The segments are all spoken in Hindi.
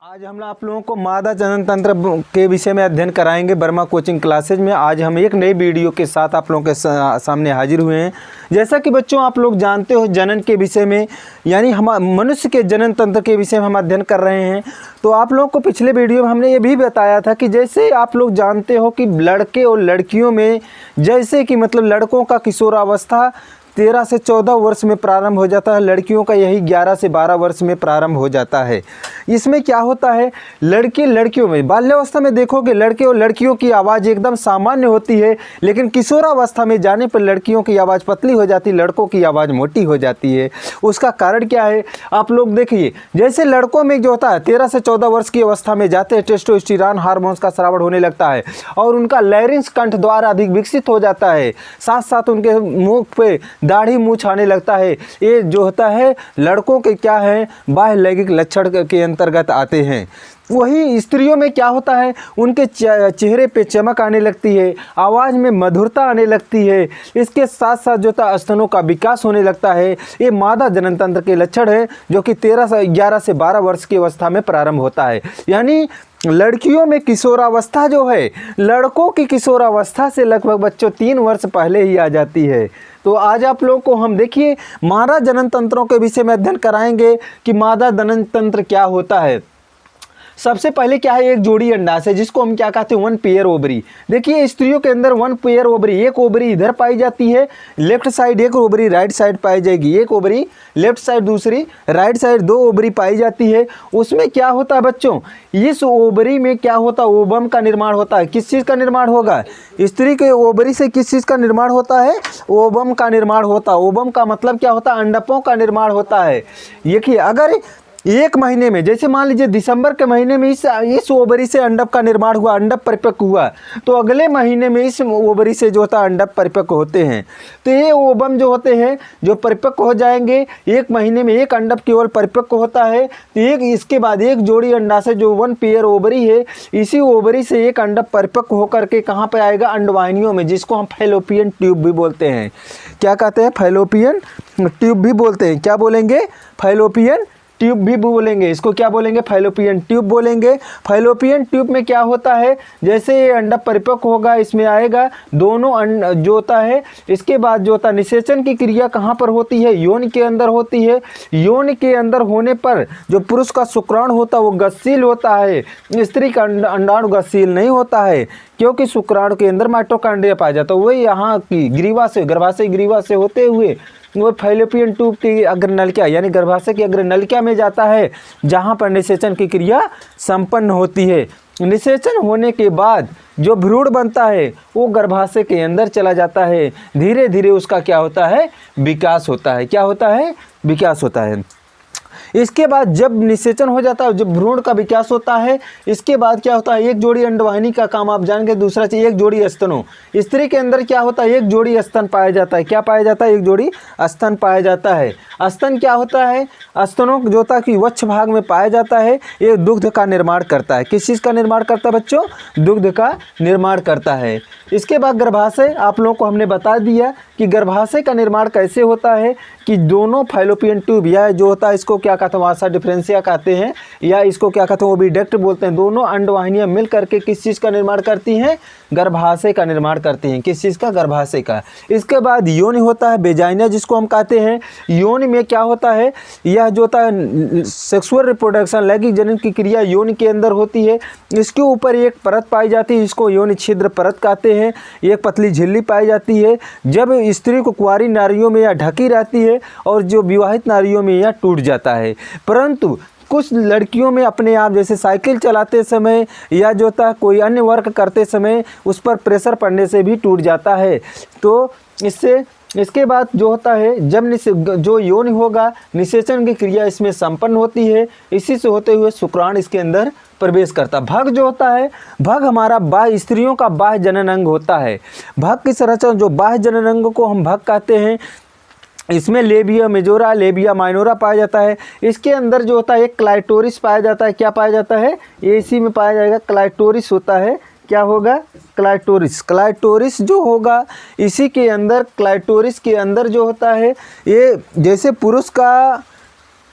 आज हम आप लोगों को मादा जनन तंत्र के विषय में अध्ययन कराएंगे वर्मा कोचिंग क्लासेज में। आज हम एक नई वीडियो के साथ आप लोगों के सामने हाजिर हुए हैं। जैसा कि बच्चों आप लोग जानते हो जनन के विषय में यानी हम मनुष्य के जनन तंत्र के विषय में हम अध्ययन कर रहे हैं। तो आप लोगों को पिछले वीडियो में हमने ये भी बताया था कि जैसे आप लोग जानते हो कि लड़के और लड़कियों में जैसे कि मतलब लड़कों का किशोरावस्था 13 से 14 वर्ष में प्रारंभ हो जाता है, लड़कियों का यही 11 से 12 वर्ष में प्रारंभ हो जाता है। इसमें क्या होता है, लड़के लड़कियों में बाल्यावस्था में देखोगे लड़के और लड़कियों की आवाज़ एकदम सामान्य होती है, लेकिन किशोरावस्था में जाने पर लड़कियों की आवाज़ पतली हो जाती है, लड़कों की आवाज़ मोटी हो जाती है। उसका कारण क्या है आप लोग देखिए, जैसे लड़कों में जो होता है 13 से 14 वर्ष की अवस्था में जाते हैं टेस्टोस्टेरोन हार्मोन्स का स्राव होने लगता है और उनका लैरिंक्स कंठ द्वार अधिक विकसित हो जाता है, साथ साथ उनके मुख पे दाढ़ी मूंछ आने लगता है। ये जो होता है लड़कों के क्या है बाह्य लैंगिक लक्षण के अंतर्गत आते हैं। वही स्त्रियों में क्या होता है, उनके चेहरे पे चमक आने लगती है, आवाज़ में मधुरता आने लगती है, इसके साथ साथ जो था स्तनों का विकास होने लगता है। ये मादा जनन तंत्र के लक्षण है जो कि 11 से 12 वर्ष की अवस्था में प्रारंभ होता है। यानी लड़कियों में किशोरावस्था जो है लड़कों की किशोरावस्था से लगभग बच्चों 3 वर्ष पहले ही आ जाती है। तो आज आप लोगों को हम देखिए मादा जनन तंत्रों के विषय में अध्ययन कराएंगे कि मादा जनन तंत्र क्या होता है। सबसे पहले क्या है, एक जोड़ी अंडाशय जिसको हम क्या कहते हैं वन पेयर ओवरी। देखिए स्त्रियों के अंदर वन पेयर ओवरी, एक ओवरी इधर पाई जाती है लेफ्ट साइड, एक ओवरी राइट साइड पाई जाएगी, एक ओवरी लेफ्ट साइड दूसरी राइट साइड, 2 ओवरी पाई जाती है। उसमें क्या होता है बच्चों, इस ओवरी में क्या होता है ओवम का निर्माण होता है। किस चीज़ का निर्माण होगा, स्त्री के ओवरी से किस चीज़ का निर्माण होता है, ओवम का निर्माण होता है। ओवम का मतलब क्या होता है, अंडकों का निर्माण होता है। देखिए अगर एक महीने में जैसे मान लीजिए दिसंबर के महीने में इस ओवरी से अंडक का निर्माण हुआ, अंडक परिपक्व हुआ, तो अगले महीने में इस ओवरी से जो होता है अंडक परिपक्व होते हैं। तो ये ओवम जो होते हैं जो परिपक्व हो जाएंगे, एक महीने में एक अंडक केवल परिपक्व होता है। तो एक इसके बाद एक जोड़ी अंडाशय जो वन पेयर ओवरी है, इसी ओवरी से एक अंडक परिपक्व होकर के कहाँ पर आएगा, अंडवाहिनियों में, जिसको हम फैलोपियन ट्यूब भी बोलते हैं। क्या कहते हैं, फैलोपियन ट्यूब भी बोलते हैं। क्या बोलेंगे, फैलोपियन ट्यूब भी बोलेंगे। इसको क्या बोलेंगे, फैलोपियन ट्यूब बोलेंगे। फैलोपियन ट्यूब में क्या होता है, जैसे ये अंडक परिपक्व होगा इसमें आएगा दोनों जो होता है। इसके बाद जो होता है निषेचन की क्रिया कहाँ पर होती है, यौन के अंदर होती है। यौन के अंदर होने पर जो पुरुष का शुक्राणु होता है वो गतिशील होता है, स्त्री का अंडाणु गतिशील नहीं होता है, क्योंकि शुक्राणु के अंदर माइटोकॉन्ड्रिया पाया जाता है। वही यहाँ की ग्रीवा से, गर्भाशय ग्रीवा से होते हुए वो फैलोपियन ट्यूब की अग्रनलिका यानी गर्भाशय की अग्रनलिका में जाता है, जहाँ पर निषेचन की क्रिया संपन्न होती है। निषेचन होने के बाद जो भ्रूण बनता है वो गर्भाशय के अंदर चला जाता है। धीरे धीरे उसका क्या होता है, विकास होता है। क्या होता है, विकास होता है। इसके बाद जब निषेचन हो जाता है, जब भ्रूण का विकास होता है, इसके बाद क्या होता है, एक जोड़ी अंडवाहिनी का काम आप जान गए। दूसरा चीज एक जोड़ी स्तनों, स्त्री के अंदर क्या होता है, एक जोड़ी स्तन पाया जाता है। क्या पाया जाता है, एक जोड़ी स्तन पाया जाता है। स्तन क्या होता है, स्तनों जो होता है कि वक्ष भाग में पाया जाता है, ये दुग्ध का निर्माण करता है। किस चीज़ का निर्माण करता है बच्चों, दुग्ध का निर्माण करता है। इसके बाद गर्भाशय आप लोगों को हमने बता दिया कि गर्भाशय का निर्माण कैसे होता है, कि दोनों फैलोपियन ट्यूब या जो होता है इसको क्या कहते हैं वासा डिफरेंशिया कहते हैं, या इसको क्या कहते हैं ओविडक्ट बोलते हैं। दोनों अंडवाहिनियां मिल करके किस चीज़ का निर्माण करती हैं, गर्भाशय का निर्माण करती हैं। किस चीज़ का, गर्भाशय का। इसके बाद योनि होता है, वेजाइना जिसको हम कहते हैं। योनि में क्या होता है, यह जो होता है सेक्सुअल रिप्रोडक्शन लैंगिक जनन की क्रिया योनि के अंदर होती है। इसके ऊपर एक परत पाई जाती है, इसको योनि छिद्र परत कहते हैं। एक पतली झिल्ली पाई जाती है। जब स्त्री को कुंवारी नारियों में यह ढकी रहती है और जो विवाहित नारियों में यह टूट जाता है। परंतु कुछ लड़कियों में अपने आप जैसे साइकिल चलाते समय या जो होता है कोई अन्य वर्क करते समय उस पर प्रेशर पड़ने से भी टूट जाता है। तो इसके बाद जो होता है जब जो यौन होगा निषेचन की क्रिया इसमें संपन्न होती है। इसी से होते हुए शुक्राणु इसके अंदर प्रवेश करता। भग जो होता है, भग हमारा बाह्य स्त्रियों का बाह्य जनन अंग होता है। भग की संरचना जो बाह्य जनन अंग को हम भग कहते हैं, इसमें लेबिया मेजोरा लेबिया माइनोरा पाया जाता है। इसके अंदर जो होता है एक क्लाइटोरिस पाया जाता है। क्या पाया जाता है, ये इसी में पाया जाएगा, क्लाइटोरिस होता है। क्या होगा, क्लाइटोरिस। क्लाइटोरिस जो होगा इसी के अंदर, क्लाइटोरिस के अंदर जो होता है ये जैसे पुरुष का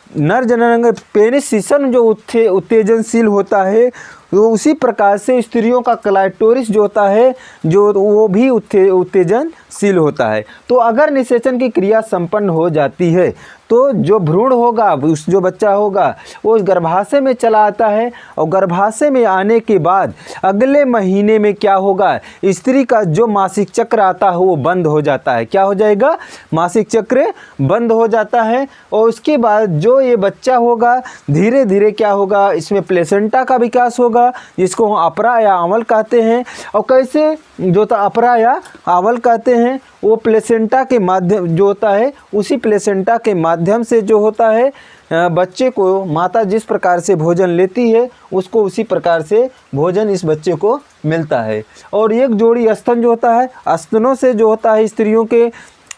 नर जननांग पेनिसिसन जो उत्तेजनशील होता है, तो उसी प्रकार से स्त्रियों का क्लाइटोरिस जो होता है जो वो भी उत्तेजनशील होता है। तो अगर निषेचन की क्रिया संपन्न हो जाती है तो जो भ्रूण होगा, उस जो बच्चा होगा वो गर्भाशय में चला आता है, और गर्भाशय में आने के बाद अगले महीने में क्या होगा, स्त्री का जो मासिक चक्र आता है वो बंद हो जाता है। क्या हो जाएगा, मासिक चक्र बंद हो जाता है। और उसके बाद जो ये बच्चा होगा धीरे धीरे क्या होगा, इसमें प्लेसेंटा का विकास होगा, जिसको हम अपरा या अमल कहते हैं। और कैसे जो अपरा या अमल कहते हैं, वो प्लेसेंटा के माध्यम जो होता है, उसी प्लेसेंटा के माध्यम से जो होता है बच्चे को माता जिस प्रकार से भोजन लेती है उसको उसी प्रकार से भोजन इस बच्चे को मिलता है। और एक जोड़ी स्तन जो होता है, स्तनों से जो होता है स्त्रियों के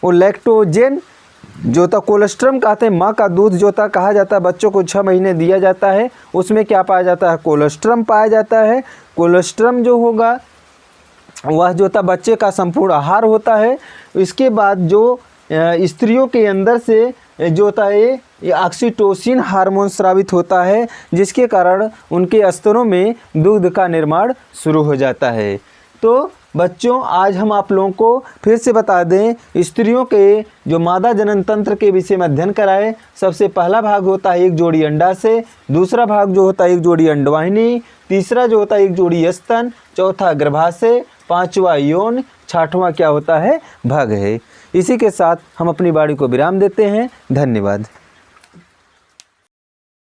वो लैक्टोजेन जो होता कोलेस्ट्रम कहते हैं, माँ का दूध जो होता कहा जाता है, बच्चों को 6 महीने दिया जाता है, उसमें क्या पाया जाता है, कोलेस्ट्रम पाया जाता है। कोलेस्ट्रम जो होगा वह जो होता बच्चे का संपूर्ण आहार होता है। इसके बाद जो स्त्रियों के अंदर से जो होता है ये ऑक्सीटोसिन हार्मोन स्रावित होता है, जिसके कारण उनके स्तनों में दूध का निर्माण शुरू हो जाता है। तो बच्चों आज हम आप लोगों को फिर से बता दें, स्त्रियों के जो मादा जनन तंत्र के विषय में अध्ययन कराए। सबसे पहला भाग होता है एक जोड़ी अंडा से, दूसरा भाग जो होता है एक जोड़ी अंडवाहिनी, तीसरा जो होता है एक जोड़ी स्तन, चौथा गर्भाशय, पांचवा यौन, छठवां क्या होता है, भाग है। इसी के साथ हम अपनी वाणी को विराम देते हैं। धन्यवाद।